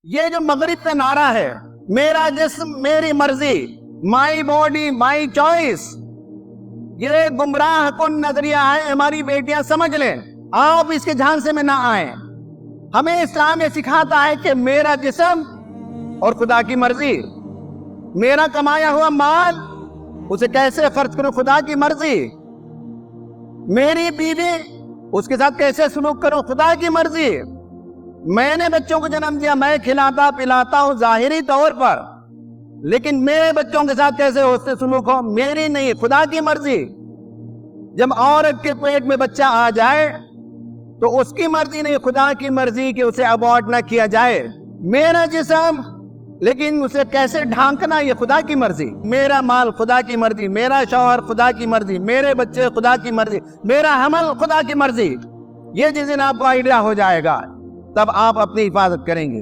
ये जो मगरिब का नारा है, मेरा जिस्म मेरी मर्जी, माई बॉडी माई चॉइस, ये गुमराह कुन नजरिया है। हमारी बेटियां समझ लें, आप इसके झांसे में ना आए। हमें इस्लाम ये सिखाता है कि मेरा जिस्म और खुदा की मर्जी, मेरा कमाया हुआ माल उसे कैसे खर्च करूं, खुदा की मर्जी, मेरी बीवी उसके साथ कैसे सलूक करूं, खुदा की मर्जी। मैंने बच्चों को जन्म दिया, मैं खिलाता पिलाता हूं जाहिरी तौर पर, लेकिन मेरे बच्चों के साथ कैसे उससे सलूक हो, मेरी नहीं, खुदा की मर्जी। जब औरत के पेट में बच्चा आ जाए तो उसकी मर्जी नहीं, खुदा की मर्जी कि उसे अबॉर्ट ना किया जाए। मेरा जिस्म, लेकिन उसे कैसे ढांकना, ये खुदा की मर्जी। मेरा माल खुदा की मर्जी, मेरा शौहर खुदा की मर्जी, मेरे बच्चे खुदा की मर्जी, मेरा हमल खुदा की मर्जी। ये जिस दिन आपको आइडिया हो जाएगा तब आप अपनी हिफाजत करेंगे।